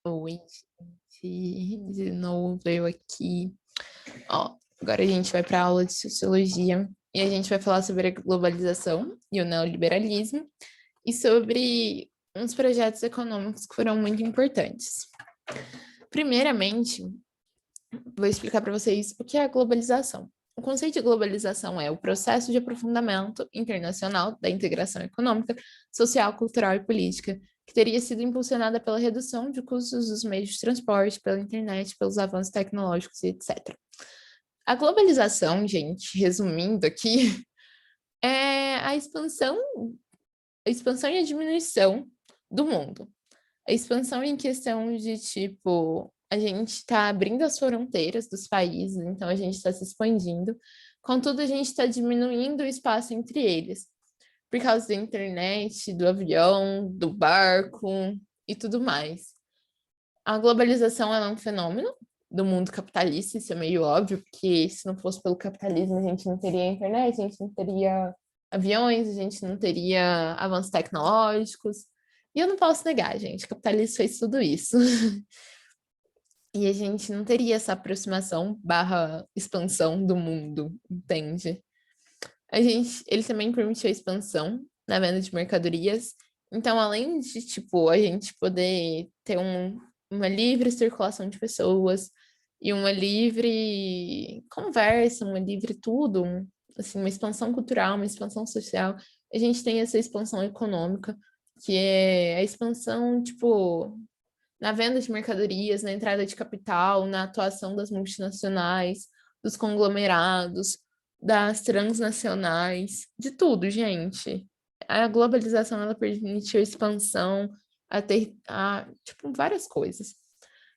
Oi, gente, de novo eu aqui. Ó, agora a gente vai para a aula de sociologia e a gente vai falar sobre a globalização e o neoliberalismo e sobre uns projetos econômicos que foram muito importantes. Primeiramente, vou explicar para vocês o que é a globalização. O conceito de globalização é o processo de aprofundamento internacional da integração econômica, social, cultural e política, que teria sido impulsionada pela redução de custos dos meios de transporte, pela internet, pelos avanços tecnológicos e etc. A globalização, gente, resumindo aqui, é a expansão e a diminuição do mundo. A expansão em questão de, tipo, a gente está abrindo as fronteiras dos países, então a gente está se expandindo, contudo, a gente está diminuindo o espaço entre eles, por causa da internet, do avião, do barco e tudo mais. A globalização é um fenômeno do mundo capitalista, isso é meio óbvio, porque se não fosse pelo capitalismo, a gente não teria internet, a gente não teria aviões, a gente não teria avanços tecnológicos. E eu não posso negar, gente, o capitalismo fez tudo isso. E a gente não teria essa aproximação barra expansão do mundo, entende? Ele também permitiu a expansão na venda de mercadorias. Então, além de, tipo, a gente poder ter uma livre circulação de pessoas e uma livre conversa, uma livre tudo, assim, uma expansão cultural, uma expansão social, a gente tem essa expansão econômica, que é a expansão, tipo, na venda de mercadorias, na entrada de capital, na atuação das multinacionais, dos conglomerados, das transnacionais, de tudo, gente. A globalização ela permitiu expansão, tipo, várias coisas.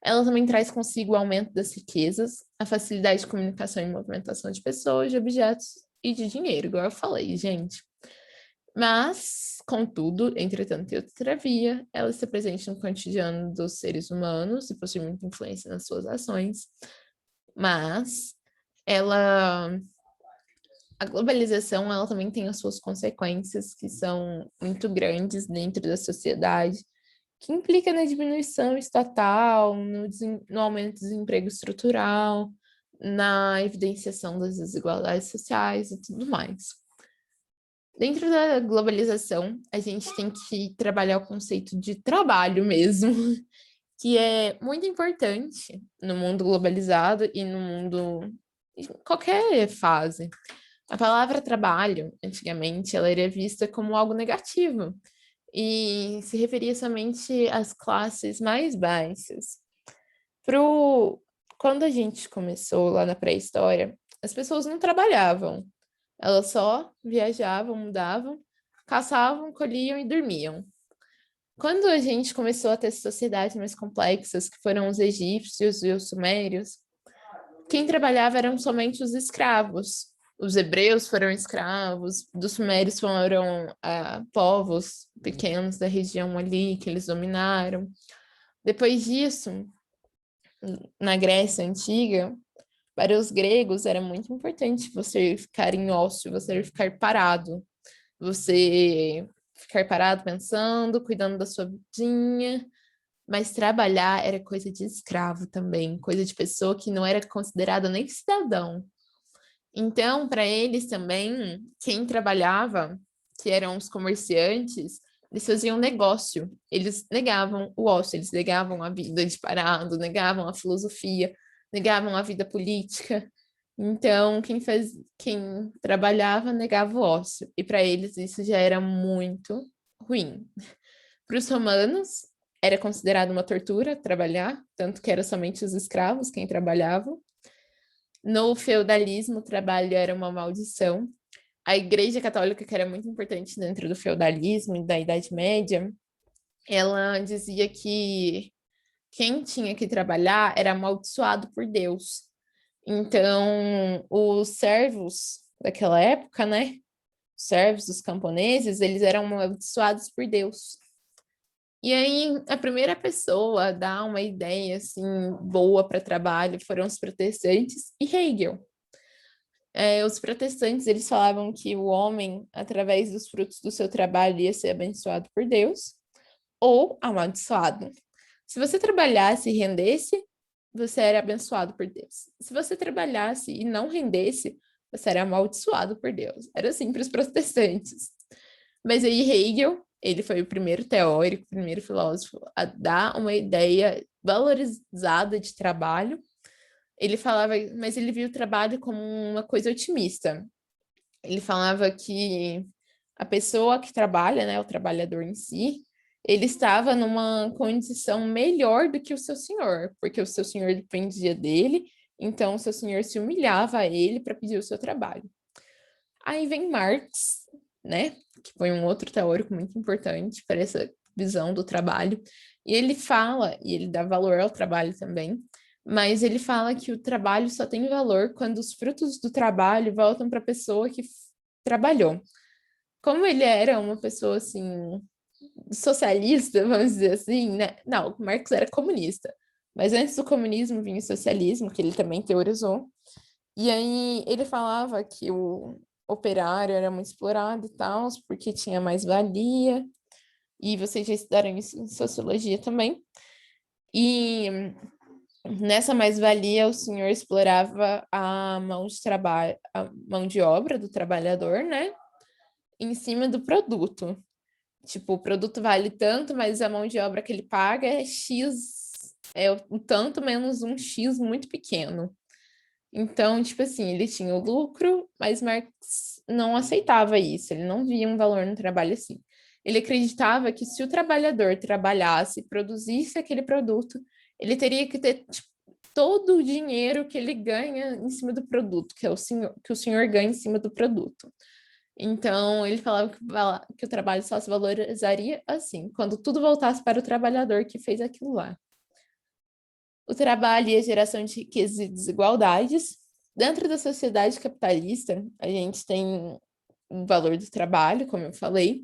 Ela também traz consigo o aumento das riquezas, a facilidade de comunicação e movimentação de pessoas, de objetos e de dinheiro, igual eu falei, gente. Mas, contudo, entretanto e todavia, ela está presente no cotidiano dos seres humanos e possui muita influência nas suas ações. Mas ela a globalização ela também tem as suas consequências que são muito grandes dentro da sociedade, que implica na diminuição estatal, no aumento do desemprego estrutural, na evidenciação das desigualdades sociais e tudo mais. Dentro da globalização, a gente tem que trabalhar o conceito de trabalho mesmo, que é muito importante no mundo globalizado e no mundo em qualquer fase. A palavra trabalho, antigamente, ela era vista como algo negativo e se referia somente às classes mais baixas. Pro... Quando a gente começou lá na pré-história, as pessoas não trabalhavam, elas só viajavam, mudavam, caçavam, colhiam e dormiam. Quando a gente começou a ter sociedades mais complexas, que foram os egípcios e os sumérios, quem trabalhava eram somente os escravos. Os hebreus foram escravos, dos sumérios foram povos pequenos da região ali que eles dominaram. Depois disso, na Grécia Antiga, para os gregos era muito importante você ficar em ócio, você ficar parado, você ficar parado pensando, cuidando da sua vidinha, mas trabalhar era coisa de escravo também, coisa de pessoa que não era considerada nem cidadão. Então, para eles também, quem trabalhava, que eram os comerciantes, eles faziam negócio, eles negavam o ócio, eles negavam a vida de parado, negavam a filosofia, negavam a vida política. Então, quem trabalhava negava o ócio, e para eles isso já era muito ruim. Para os romanos, era considerado uma tortura trabalhar, tanto que era somente os escravos quem trabalhavam. No feudalismo, o trabalho era uma maldição. A Igreja Católica, que era muito importante dentro do feudalismo e da Idade Média, ela dizia que quem tinha que trabalhar era amaldiçoado por Deus. Então, os servos daquela época, né? Os servos, os camponeses, eles eram amaldiçoados por Deus. E aí, a primeira pessoa a dar uma ideia assim boa para trabalho foram os protestantes e Hegel. Os protestantes eles falavam que o homem, através dos frutos do seu trabalho, ia ser abençoado por Deus ou amaldiçoado. Se você trabalhasse e rendesse, você era abençoado por Deus. Se você trabalhasse e não rendesse, você era amaldiçoado por Deus. Era assim para os protestantes. Mas aí Hegel, ele foi o primeiro teórico, o primeiro filósofo a dar uma ideia valorizada de trabalho. Ele falava, mas ele viu o trabalho como uma coisa otimista. Ele falava que a pessoa que trabalha, né, o trabalhador em si, ele estava numa condição melhor do que o seu senhor, porque o seu senhor dependia dele, então o seu senhor se humilhava a ele para pedir o seu trabalho. Aí vem Marx, né, que foi um outro teórico muito importante para essa visão do trabalho, e ele fala, e ele dá valor ao trabalho também, mas ele fala que o trabalho só tem valor quando os frutos do trabalho voltam para a pessoa que trabalhou. Como ele era uma pessoa assim socialista, vamos dizer assim, né? Não, Marx era comunista. Mas antes do comunismo vinha o socialismo, que ele também teorizou. E aí ele falava que o operário era muito explorado e tal, porque tinha mais valia. E vocês já estudaram isso em sociologia também. E nessa mais-valia, o senhor explorava a mão de trabalho, a mão de obra do trabalhador, né? Em cima do produto. Tipo, o produto vale tanto, mas a mão de obra que ele paga é X, é o tanto menos um X muito pequeno. Então, tipo assim, ele tinha o lucro, mas Marx não aceitava isso, ele não via um valor no trabalho assim. Ele acreditava que se o trabalhador trabalhasse, produzisse aquele produto, ele teria que ter tipo, todo o dinheiro que ele ganha em cima do produto, que o senhor ganha em cima do produto. Então, ele falava que o trabalho só se valorizaria assim, quando tudo voltasse para o trabalhador que fez aquilo lá. O trabalho e a geração de riquezas e desigualdades. Dentro da sociedade capitalista, a gente tem o valor do trabalho, como eu falei,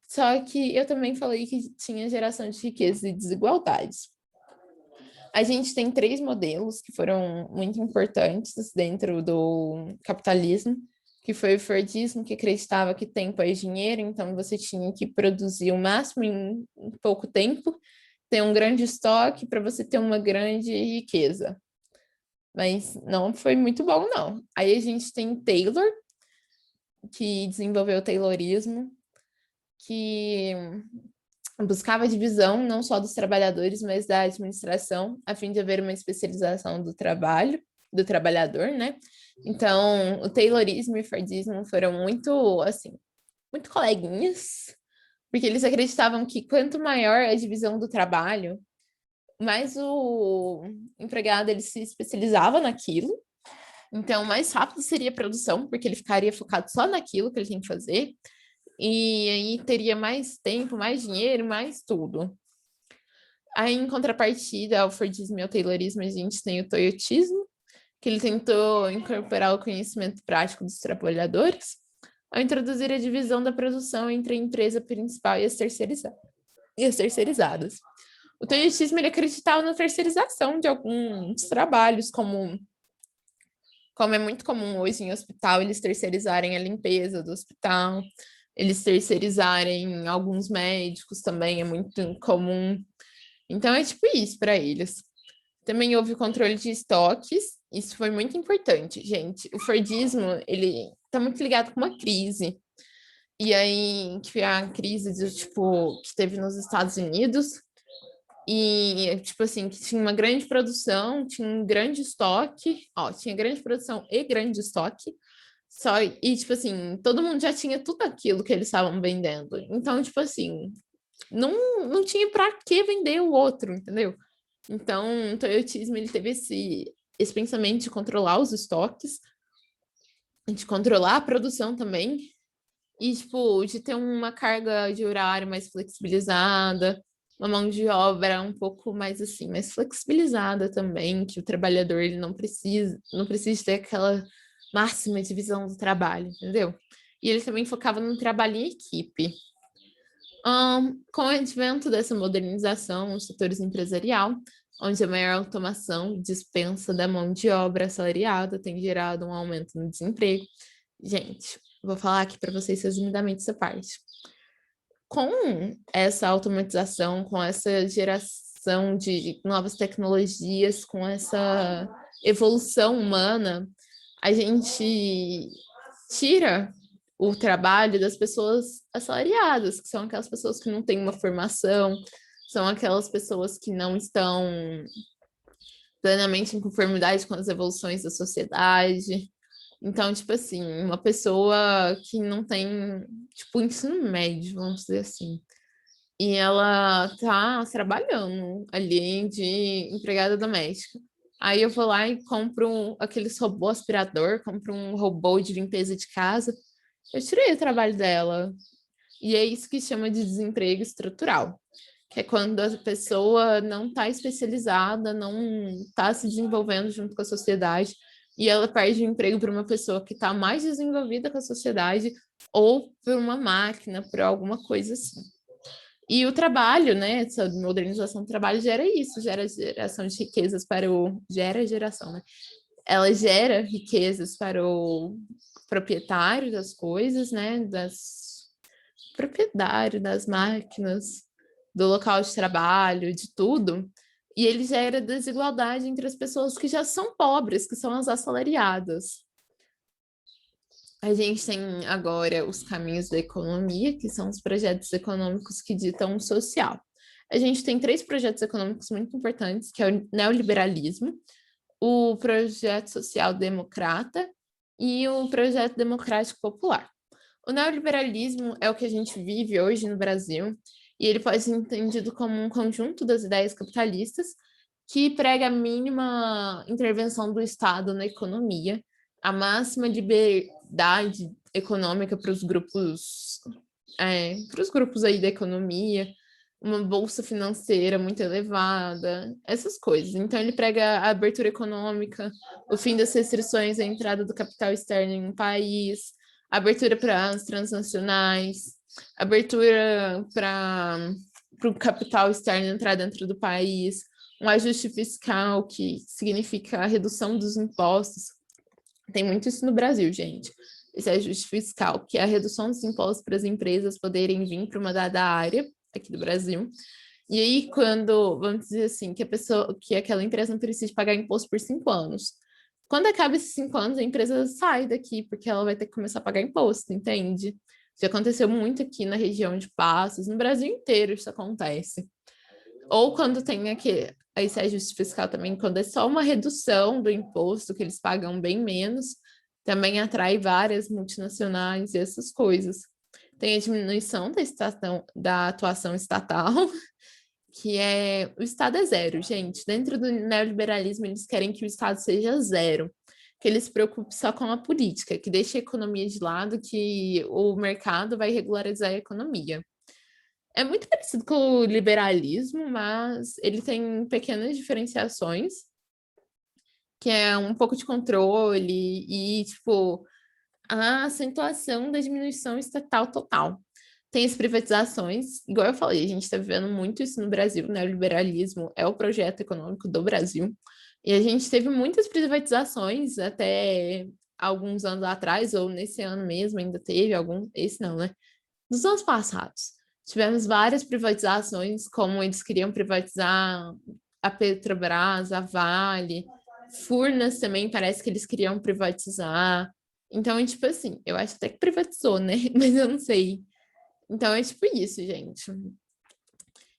só que eu também falei que tinha geração de riquezas e desigualdades. A gente tem 3 modelos que foram muito importantes dentro do capitalismo, que foi o Fordismo, que acreditava que tempo é dinheiro, então você tinha que produzir o máximo em pouco tempo, ter um grande estoque para você ter uma grande riqueza. Mas não foi muito bom, não. Aí a gente tem Taylor, que desenvolveu o Taylorismo, que buscava a divisão não só dos trabalhadores, mas da administração, a fim de haver uma especialização do trabalho, do trabalhador, né? Então, o Taylorismo e o Fordismo foram muito, assim, muito coleguinhas, porque eles acreditavam que quanto maior a divisão do trabalho, mais o empregado ele se especializava naquilo, então mais rápido seria a produção, porque ele ficaria focado só naquilo que ele tem que fazer, e aí teria mais tempo, mais dinheiro, mais tudo. Aí, em contrapartida ao Fordismo e ao Taylorismo, a gente tem o Toyotismo, que ele tentou incorporar o conhecimento prático dos trabalhadores, ao introduzir a divisão da produção entre a empresa principal e as terceirizadas. O toyotismo ele acreditava na terceirização de alguns trabalhos, como é muito comum hoje em hospital, eles terceirizarem a limpeza do hospital, eles terceirizarem alguns médicos também, é muito comum. Então, é tipo isso para eles. Também houve o controle de estoques, isso foi muito importante, gente. O Fordismo, ele está muito ligado com uma crise. E aí, que foi a crise do, tipo, que teve nos Estados Unidos, e, tipo assim, que tinha uma grande produção, tinha um grande estoque, ó, tinha grande produção e grande estoque, e, tipo assim, todo mundo já tinha tudo aquilo que eles estavam vendendo. Então, tipo assim, não tinha para que vender o outro, entendeu? Então, o toyotismo, ele teve esse pensamento de controlar os estoques, de controlar a produção também, e, tipo, de ter uma carga de horário mais flexibilizada, uma mão de obra um pouco mais assim, mais flexibilizada também, que o trabalhador ele não precisa ter aquela máxima divisão do trabalho, entendeu? E ele também focava no trabalho em equipe. Com o advento dessa modernização, os setores empresarial, onde a maior automação e dispensa da mão de obra assalariada tem gerado um aumento no desemprego. Gente, vou falar aqui para vocês resumidamente essa parte. Com essa automatização, com essa aproximação de novas tecnologias, com essa evolução humana, a gente tira o trabalho das pessoas assalariadas, que são aquelas pessoas que não têm uma formação, são aquelas pessoas que não estão plenamente em conformidade com as evoluções da sociedade. Então, tipo assim, uma pessoa que não tem, tipo, ensino médio, vamos dizer assim, e ela tá trabalhando ali de empregada doméstica. Aí eu vou lá e compro aqueles robô aspirador, compro um robô de limpeza de casa. Eu tirei o trabalho dela. E é isso que chama de desemprego estrutural, que é quando a pessoa não está especializada, não está se desenvolvendo junto com a sociedade, e ela perde o emprego para uma pessoa que está mais desenvolvida com a sociedade ou por uma máquina, por alguma coisa assim. E o trabalho, né, essa modernização do trabalho gera isso, gera geração de riquezas para o... Gera geração, né? Ela gera riquezas para o proprietário das coisas, né, das proprietário das máquinas, do local de trabalho, de tudo. E ele gera desigualdade entre as pessoas que já são pobres, que são as assalariadas. A gente tem agora os caminhos da economia, que são os projetos econômicos que ditam o social. A gente tem 3 projetos econômicos muito importantes, que é o neoliberalismo, o projeto social democrata e o projeto democrático popular. O neoliberalismo é o que a gente vive hoje no Brasil, e ele pode ser entendido como um conjunto das ideias capitalistas que prega a mínima intervenção do Estado na economia, a máxima liberdade econômica para os grupos aí da economia, uma bolsa financeira muito elevada, essas coisas. Então ele prega a abertura econômica, o fim das restrições à entrada do capital externo em um país, abertura para as transnacionais, abertura para o capital externo entrar dentro do país, um ajuste fiscal, que significa a redução dos impostos. Tem muito isso no Brasil, gente. Esse ajuste fiscal, que é a redução dos impostos para as empresas poderem vir para uma dada área aqui do Brasil. E aí, quando, vamos dizer assim, que aquela empresa não precisa pagar imposto por 5 anos. Quando acaba esses 5 anos, a empresa sai daqui, porque ela vai ter que começar a pagar imposto, entende? Já aconteceu muito aqui na região de Passos, no Brasil inteiro isso acontece. Ou quando tem esse ajuste fiscal também, quando é só uma redução do imposto, que eles pagam bem menos, também atrai várias multinacionais e essas coisas. Tem a diminuição da atuação estatal, que é... O Estado é zero, gente. Dentro do neoliberalismo, eles querem que o Estado seja zero, que ele se preocupe só com a política, que deixe a economia de lado, que o mercado vai regularizar a economia. É muito parecido com o liberalismo, mas ele tem pequenas diferenciações, que é um pouco de controle e, tipo, a acentuação da diminuição estatal total. Tem as privatizações, igual eu falei, a gente está vivendo muito isso no Brasil, né? O liberalismo é o projeto econômico do Brasil, e a gente teve muitas privatizações até alguns anos atrás, ou nesse ano mesmo ainda teve algum, esse não, né? Nos anos passados. Tivemos várias privatizações, como eles queriam privatizar a Petrobras, a Vale, Furnas também parece que eles queriam privatizar. Então, é tipo assim, eu acho até que privatizou, né? Mas eu não sei. Então, é tipo isso, gente.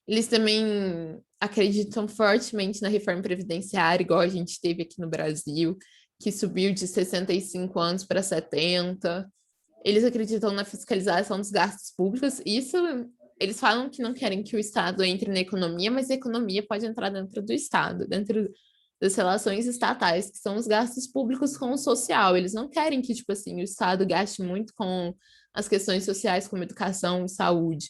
Eles também acreditam fortemente na reforma previdenciária, igual a gente teve aqui no Brasil, que subiu de 65 anos para 70. Eles acreditam na fiscalização dos gastos públicos. Isso, eles falam que não querem que o Estado entre na economia, mas a economia pode entrar dentro do Estado, dentro das relações estatais, que são os gastos públicos com o social. Eles não querem que, tipo assim, o Estado gaste muito com as questões sociais, como educação e saúde.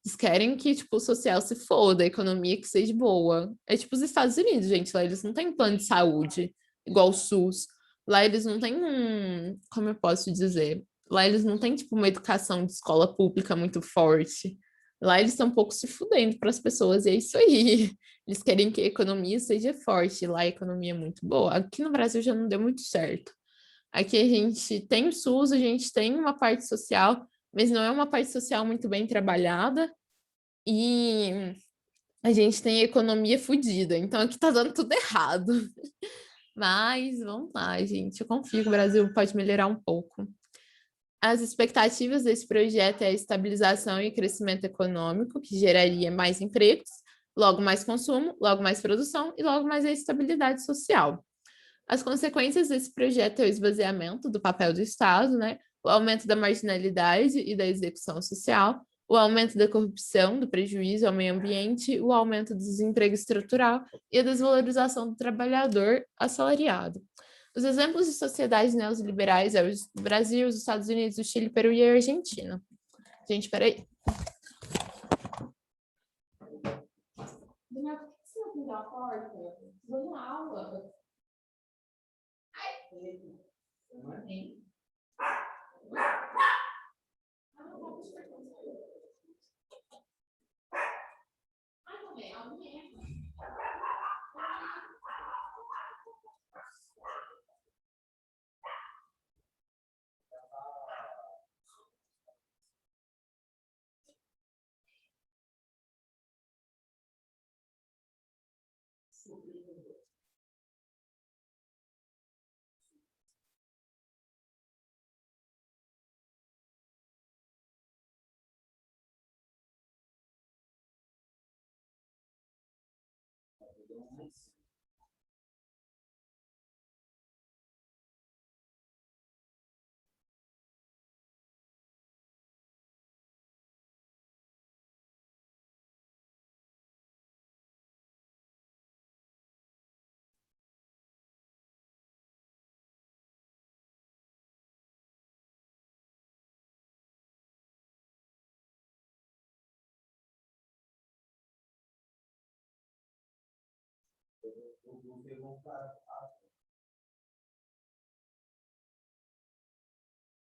Eles querem que, tipo, o social se foda, a economia que seja boa. É tipo os Estados Unidos, gente. Lá eles não têm plano de saúde, igual o SUS. Lá eles não têm como eu posso dizer? Lá eles não têm, tipo, uma educação de escola pública muito forte. Lá eles estão um pouco se fudendo para as pessoas, e é isso aí. Eles querem que a economia seja forte, e lá a economia é muito boa. Aqui no Brasil já não deu muito certo. Aqui a gente tem o SUS, a gente tem uma parte social, mas não é uma parte social muito bem trabalhada, e A gente tem economia fodida, então aqui tá dando tudo errado. Mas vamos lá, gente. Eu confio que o Brasil pode melhorar um pouco. As expectativas desse projeto é a estabilização e crescimento econômico, que geraria mais empregos, logo mais consumo, logo mais produção e logo mais a estabilidade social. As consequências desse projeto é o esvaziamento do papel do Estado, né? O aumento da marginalidade e da execução social, o aumento da corrupção, do prejuízo ao meio ambiente, o aumento do desemprego estrutural e a desvalorização do trabalhador assalariado. Os exemplos de sociedades neoliberais é o Brasil, os Estados Unidos, o Chile, Peru e a Argentina. Gente, peraí. Daniel, por que você não abriu a porta? Vou na aula. Hein?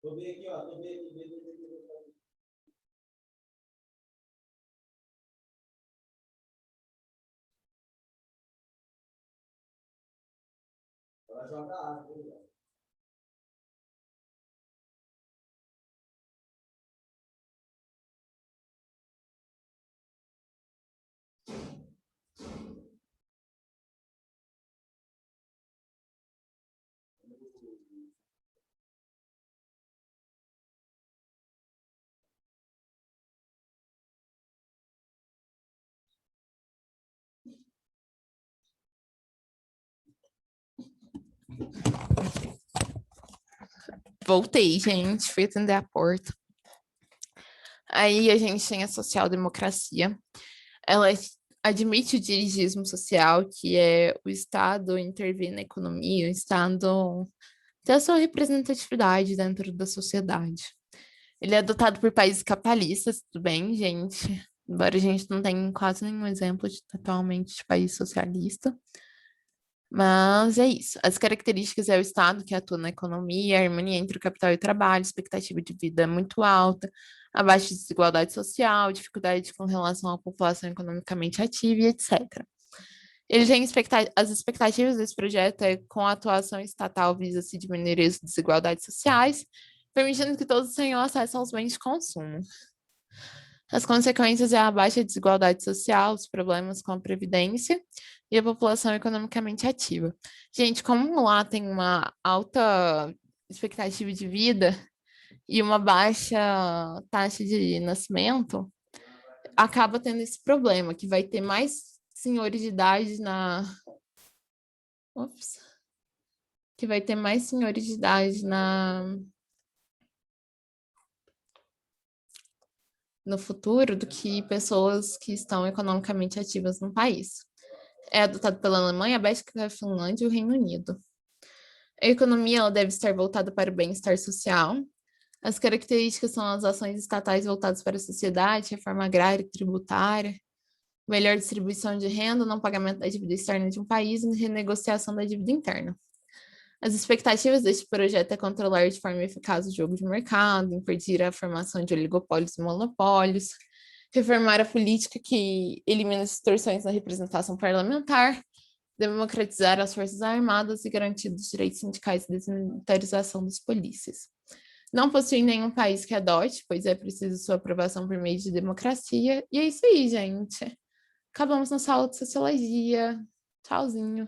Tô bem aqui, ó. Tô bem aqui. Ela joga água. Voltei, gente. Fui atender a porta. Aí a gente tem a social-democracia. Ela admite o dirigismo social, que é o Estado intervir na economia, o Estado ter a sua representatividade dentro da sociedade. Ele é adotado por países capitalistas, tudo bem, gente? Embora a gente não tenha quase nenhum exemplo atualmente de país socialista. Mas é isso. As características é o Estado que atua na economia, a harmonia entre o capital e o trabalho, expectativa de vida muito alta, a baixa desigualdade social, dificuldade com relação à população economicamente ativa e etc. Ele tem as expectativas desse projeto é com a atuação estatal visa-se diminuir as desigualdades sociais, permitindo que todos tenham acesso aos bens de consumo. As consequências é a baixa desigualdade social, os problemas com a previdência e a população economicamente ativa. Gente, como lá tem uma alta expectativa de vida e uma baixa taxa de nascimento, acaba tendo esse problema, que vai ter mais senhores de idade na. Ops. Que vai ter mais senhores de idade no futuro do que pessoas que estão economicamente ativas no país. É adotado pela Alemanha, a Bélgica, a Finlândia e o Reino Unido. A economia ela deve estar voltada para o bem-estar social. As características são as ações estatais voltadas para a sociedade, reforma agrária e tributária, melhor distribuição de renda, não pagamento da dívida externa de um país e renegociação da dívida interna. As expectativas deste projeto é controlar de forma eficaz o jogo de mercado, impedir a formação de oligopólios e monopólios, reformar a política que elimina as distorções na representação parlamentar, democratizar as forças armadas e garantir os direitos sindicais e desmilitarização das polícias. Não possui nenhum país que adote, pois é preciso sua aprovação por meio de democracia. E é isso aí, gente. acabamos nossa aula de sociologia. Tchauzinho.